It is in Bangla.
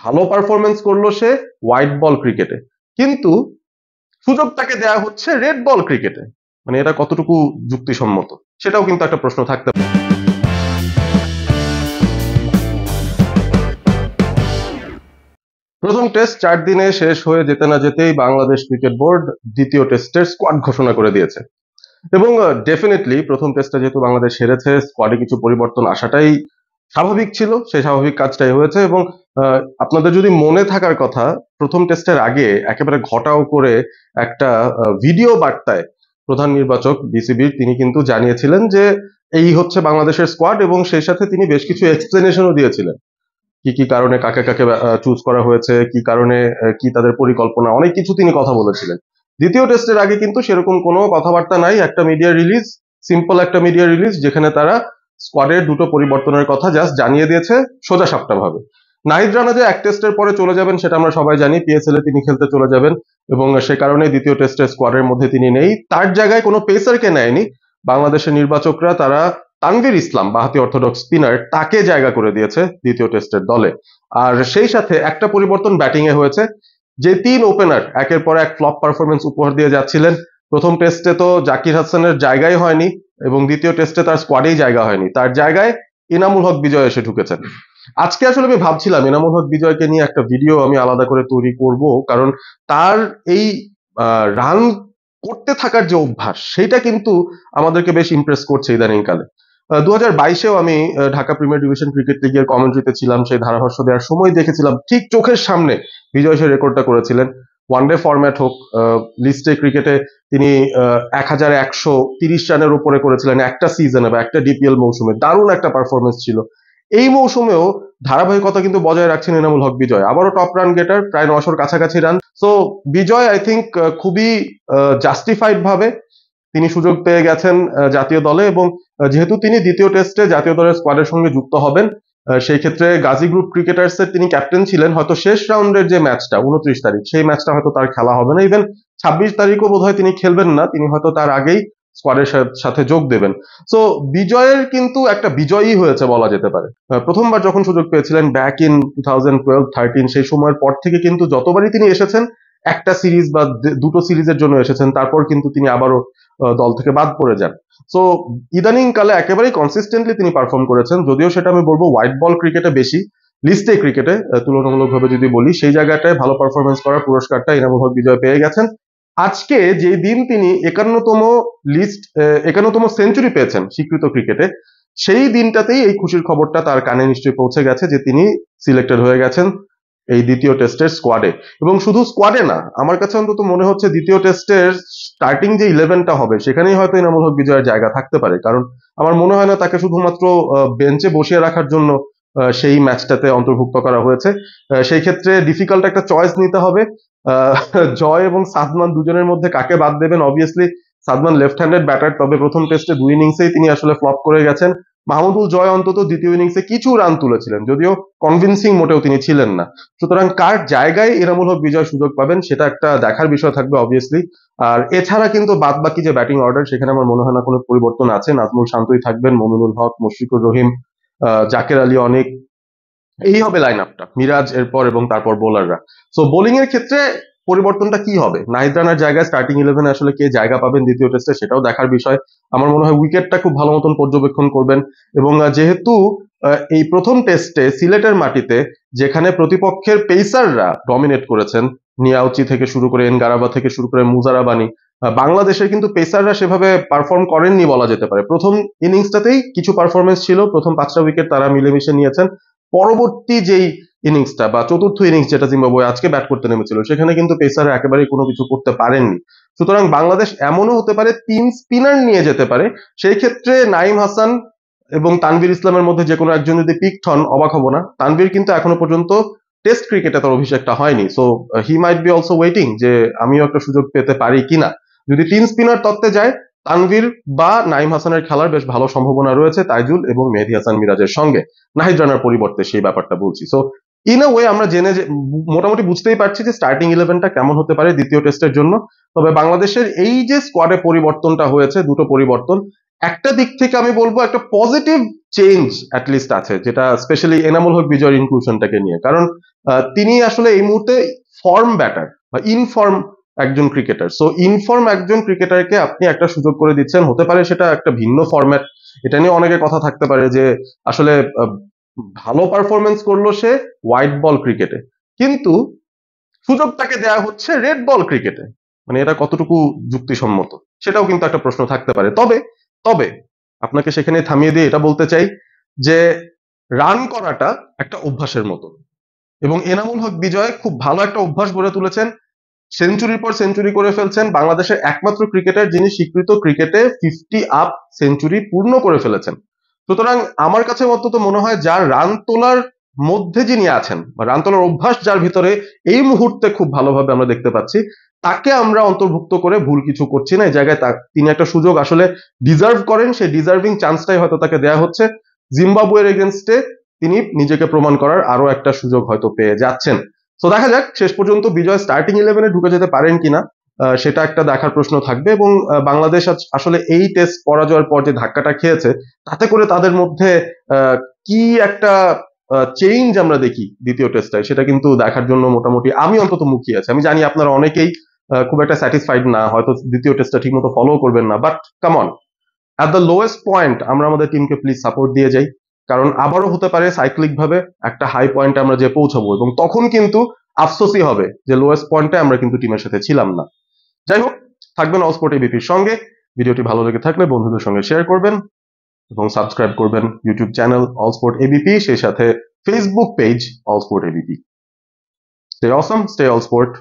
ভালো পারফরমেন্স করলো সে হোয়াইট বল ক্রিকেটে, কিন্তু সুযোগ তাকে দেয়া হচ্ছে রেড বল ক্রিকেটে। মানে এটা কতটুকু যুক্তিসম্মত, সেটাও কিন্তু একটা প্রশ্ন থাকতে পারে। প্রথম টেস্ট 4 দিনে শেষ হয়ে যেতে না যেতেই বাংলাদেশ ক্রিকেট বোর্ড দ্বিতীয় টেস্টের স্কোয়াড ঘোষণা করে দিয়েছে। এবং ডেফিনেটলি প্রথম টেস্টটা যেহেতু বাংলাদেশ হেরেছে, স্কোয়াডে কিছু পরিবর্তন আসাটাই স্বাভাবিক ছিল, সেই স্বাভাবিক কাজটাই হয়েছে। এবং আপনাদের যদি মনে থাকার কথা, প্রথম টেস্টের আগে একেবারে ঘটাও করে একটা ভিডিও বার্তায় প্রধান নির্বাচক বিসিবির তিনি কিন্তু জানিয়েছিলেন যে এই হচ্ছে বাংলাদেশের স্কোয়াড, এবং সেই সাথে তিনি বেশ কিছু এক্সপ্লেনেশনও দিয়েছিলেন কি কি কারণে কাকে কাকে চুজ করা হয়েছে, কি কারণে কি তাদের পরিকল্পনা, অনেক কিছু তিনি কথা বলেছিলেন। দ্বিতীয় টেস্টের আগে কিন্তু সেরকম কোনো কথাবার্তা নাই, একটা মিডিয়া রিলিজ, সিম্পল একটা মিডিয়া রিলিজ যেখানে তারা স্কোয়াডের দুটো পরিবর্তনের কথা জাস্ট জানিয়ে দিয়েছে সোজা সাপটা ভাবে। নাহিদ রানা যে এক টেস্টের পরে চলে যাবেন সেটা আমরা সবাই জানি, পিএসএল এ তিনি খেলতে চলে যাবেন, এবং সে কারণে দ্বিতীয় টেস্টের স্কোয়াডের মধ্যে তিনি নেই। তার জায়গায় কোনো পেসারকে নেয়নি বাংলাদেশের নির্বাচকরা, তারা তানভীর ইসলাম বাঁহাতি অর্থোডক্স স্পিনার তাকে জায়গা করে দিয়েছে দ্বিতীয় টেস্টের দলে। আর সেই সাথে একটা পরিবর্তন ব্যাটিং এ হয়েছে, যে 3 ওপেনার একের পর এক ফ্লপ পারফরমেন্স উপহার দিয়ে যাচ্ছিলেন, প্রথম টেস্টে তো জাকির হাসানের জায়গাই হয়নি, এবং দ্বিতীয় টেস্টে তার স্কোয়াডেই জায়গা হয়নি, তার জায়গায় ইনামুল হক বিজয় এসে ঢুকেছেন। আজকে আসলে আমি ভাবছিলাম ইনামুল হক বিজয়কে নিয়ে একটা ভিডিও আমি আলাদা করে তৈরি করব, কারণ তার এই রান করতে থাকার যে অভ্যাস সেটা কিন্তু আমাদেরকে বেশ ইমপ্রেস করছে ইদানিং কালে। 2022-এও আমি ঢাকা প্রিমিয়ার ডিভিশন ক্রিকেট লিগের কমেন্ট্রিতে ছিলাম, সেই ধারাভাষ্য দেওয়ার সময় দেখেছিলাম ঠিক চোখের সামনে বিজয় সে রেকর্ডটা করেছিলেন। ওয়ানডে ফরম্যাট হোক, লিস্টে ক্রিকেটে তিনি 1130 রানের উপরে করেছিলেন একটা সিজনে বা একটা ডিপিএল মৌসুমে, দারুণ একটা পারফরমেন্স ছিল। এই মৌসুমেও ধারাবাহিকতা কিন্তু বজায় রাখছেন এনামুল হক বিজয়, আবারও টপ রান গেটার, প্রায় 900-র কাছাকাছি run. So Vijay I think খুবই জাস্টিফাইড ভাবে তিনি সুযোগ পেয়ে গেছেন জাতীয় দলে, এবং যেহেতু তিনি দ্বিতীয় টেস্টে জাতীয় দলের স্কোয়াডের সঙ্গে যুক্ত হবেন, সেই ক্ষেত্রে গাজী গ্রুপ ক্রিকেটার্স এর তিনি ক্যাপ্টেন ছিলেন, হয়তো শেষ রাউন্ডের যে ম্যাচটা 29 তারিখ, সেই ম্যাচটা হয়তো তার খেলা হবে না, ইভেন 26 তারিখও বোধহয় তিনি খেলবেন না, তিনি হয়তো তার আগেই স্কোয়াডের সাথে যোগ দেবেন। সো বিজয়ের কিন্তু একটা বিজয়ই হয়েছে বলা যেতে পারে। প্রথমবার যখন সুযোগ পেয়েছিলেন ব্যাক ইন 2012-13, সেই সময়ের পর থেকে কিন্তু যতবারই তিনি এসেছেন একটা সিরিজ বা দুটো সিরিজের জন্য এসেছেন, তারপর কিন্তু তিনি আবারও দল থেকে বাদ পড়ে যান। সো ইদানিং কালে একেবারেই কনসিস্টেন্টলি তিনি পারফর্ম করেছেন, যদিও সেটা আমি বলবো হোয়াইট বল ক্রিকেটে বেশি, লিস্টে ক্রিকেটে তুলনামূলকভাবে যদি বলি সেই জায়গাটায় ভালো পারফরমেন্স করার পুরস্কারটা ইনামুল হক বিজয় পেয়ে গেছেন। আজকে যে দিন তিনি 51তম সেঞ্চুরি পেয়েছেন স্বীকৃত ক্রিকেটে, সেই দিনটাতেই এই খুশির খবরটা তার কানে নিশ্চয়ই পৌঁছে গেছে যে তিনি সিলেক্টেড হয়ে গেছেন এই দ্বিতীয় টেস্টের স্কোয়াডে। এবং শুধু স্কোয়াডে না, আমার কাছে অন্তত মনে হচ্ছে দ্বিতীয় টেস্টের স্টার্টিং যে 11টা হবে সেখানেই হয়তো ইনামুল হক বিজয়ের জায়গা থাকতে পারে, কারণ আমার মনে হয় না তাকে শুধুমাত্র বেঞ্চে বসিয়ে রাখার জন্য সেই ম্যাচটাতে অন্তর্ভুক্ত করা হয়েছে। সেই ক্ষেত্রে ডিফিকাল্ট একটা চয়েস নিতে হবে, আহ, জয় এবং সাদমান দুজনের মধ্যে কাকে বাদ দেবেন। Obviously Sadman left handed batter, তবে প্রথম টেস্টে 2 ইনিংসেই তিনি আসলে ফ্লপ করে গেছেন। মাহমুদুল জয় অন্তত দ্বিতীয় ইনিংসে কিছু রান তুলেছিলেন, যদিও কনভিন্সিং মোটেও তিনি ছিলেন না। সুতরাং কার জায়গায় এনামুল হক বিজয় সুযোগ পাবেন সেটা একটা দেখার বিষয় থাকবে অবভিয়াসলি। আর এছাড়া কিন্তু বাদ বাকি যে ব্যাটিং অর্ডার সেখানে আমার মনে হয় না কোনো পরিবর্তন আছে, নাজমুল শান্তই থাকবেন, মমিনুল হক, মুশফিকুর রহিম, জাকের আলী অনেক, এই হবে লাইন আপটা, মিরাজ এরপর এবং তারপর বোলাররা। সো বোলিং এর ক্ষেত্রে পরিবর্তনটা কি হবে, নাহিদ রানার জায়গায় স্টার্টিং 11-এ আসলে কে জায়গা পাবেন দ্বিতীয় টেস্টে সেটাও দেখার বিষয়। আমার মনে হয় উইকেটটা খুব ভালো মতন পর্যবেক্ষণ করবেন, এবং যেহেতু এই প্রথম টেস্টে সিলেটের মাটিতে যেখানে প্রতিপক্ষের পেসাররা ডমিনেট করেছেন, নিয়াউচি থেকে শুরু করে এনগারাবা থেকে শুরু করে মুজারাবানি, বাংলাদেশের কিন্তু পেসাররা সেভাবে পারফর্ম করেননি বলা যেতে পারে। প্রথম ইনিংসটাতেই কিছু পারফরমেন্স ছিল, প্রথম 5টা উইকেট তারা মিলেমিশে নিয়েছেন। পরবর্তী যেই ইনিংসটা বা চতুর্থ ইনিংস যেটা জিম্বাবুয়ে আজকে ব্যাট করতে নেমেছিল সেখানে কিন্তু পেসাররা একেবারেই কোনো কিছু করতে পারেননি। সুতরাং বাংলাদেশ এমনও হতে পারে 3 স্পিনার নিয়ে যেতে পারে, সেই ক্ষেত্রে নাইম হাসান এবং তানভীর ইসলামের মধ্যে যে কোনো একজন যদি পিকড হন অবাক হব না। তানভীর কিন্তু এখনো পর্যন্ত টেস্ট ক্রিকেটে তার অভিষেকটা হয়নি, so he might be also waiting যে আমিও একটা সুযোগ পেতে পারি কিনা। যদি 3 স্পিনার তত্ত্বে যায়, তানভীর বা নাইম হাসানের খেলার বেশ ভালো সম্ভাবনা রয়েছে তাইজুল এবং মেহেদী হাসান মিরাজের সঙ্গে, নাহিদ রানার পরিবর্তে সেই ব্যাপারটা বলছি। সো ইন আ ওয়ে আমরা মোটামুটি বুঝতেই পারছি যে স্টার্টিং 11টা কেমন হতে পারে দ্বিতীয় টেস্টের জন্য। তবে বাংলাদেশের এই যে স্কোয়াডে পরিবর্তনটা হয়েছে, দুটো পরিবর্তন, একটা দিক থেকে আমি বলবো একটা পজিটিভ চেঞ্জ অ্যাটলিস্ট আছে, যেটা স্পেশালি এনামুল হক বিজয়ের ইনক্লুশনটাকে নিয়ে। কারণ তিনি আসলে এই মুহূর্তে ফর্ম ব্যাটার বা ইনফর্ম একজন ক্রিকেটার। সো ইনফর্ম একজন ক্রিকেটারকে আপনি একটা সুযোগ করে দিচ্ছেন, হতে পারে সেটা একটা ভিন্ন ফরম্যাট, এটা নিয়ে অনেকের কথা থাকতে পারে যে আসলে ভালো পারফরমেন্স করলো সে হোয়াইট বল ক্রিকেটে, কিন্তু সুযোগ তাকে দেয়া হচ্ছে রেড বল ক্রিকেটে, মানে এটা কতটুকু যুক্তিসম্মত সেটাও কিন্তু একটা প্রশ্ন থাকতে পারে। তবে তবে আপনাকে সেখানে থামিয়ে দিয়ে এটা বলতে চাই যে রান করাটা একটা অভ্যাসের মতো, এবং এনামুল হক বিজয় খুব ভালো একটা অভ্যাস গড়ে তুলেছেন, সেঞ্চুরির পর সেঞ্চুরি করে ফেলছেন, বাংলাদেশের একমাত্র ক্রিকেটার যিনি স্বীকৃত ক্রিকেটে 50 আপ সেঞ্চুরি পূর্ণ করে ফেলেছেন। সুতরাং আমার কাছে অন্তত মনে হয় যার রান তোলার মধ্যে যিনি আছেন বা রান তোলার অভ্যাস যার ভিতরে এই মুহূর্তে খুব ভালোভাবে আমরা দেখতে পাচ্ছি, তাকে আমরা অন্তর্ভুক্ত করে ভুল কিছু করছি না। এই জায়গায় তিনি একটা সুযোগ আসলে ডিজার্ভ করেন, সেই ডিজার্ভিং চান্সটাই হয়তো তাকে দেয়া হচ্ছে। জিম্বাবুয়ের এগেনস্টে তিনি নিজেকে প্রমাণ করার আরো একটা সুযোগ হয়তো পেয়ে যাচ্ছেন। তো দেখা যাক শেষ পর্যন্ত বিজয় স্টার্টিং 11-এ ঢুকে যেতে পারেন কিনা, সেটা একটা দেখার প্রশ্ন থাকবে। এবং বাংলাদেশ আসলে এই টেস্ট পরাজয়ের পর যে ধাক্কাটা খেয়েছে, তাতে করে তাদের মধ্যে কি একটা চেঞ্জ আমরা দেখি দ্বিতীয় টেস্টটায়, সেটা কিন্তু দেখার জন্য মোটামুটি আমি অন্তত মুখিয়ে আছি। আমি জানি আপনারা অনেকেই খুব একটা স্যাটিসফাইড না, হয়তো দ্বিতীয় টেস্টটা ঠিক মতো ফলো করবেন না, but come on, at the lowest point আমরা আমাদের টিমকে প্লিজ সাপোর্ট দিয়ে যাই, কারণ আবারও হতে পারে সাইক্লিক ভাবে একটা হাই পয়েন্টে আমরা যে পৌঁছাবো, এবং তখন কিন্তু আফসোসই হবে যে লোয়েস্ট পয়েন্টে আমরা কিন্তু টিমের সাথে ছিলাম না। যাই হোক, থাকবেন অল স্পোর্ট এবিপির সঙ্গে। ভিডিওটি ভালো লেগে থাকলে বন্ধুদের সঙ্গে শেয়ার করবেন এবং সাবস্ক্রাইব করবেন YouTube channel all sport ABP, সেই সাথে Facebook page all sport ABP. Stay awesome, stay all sport.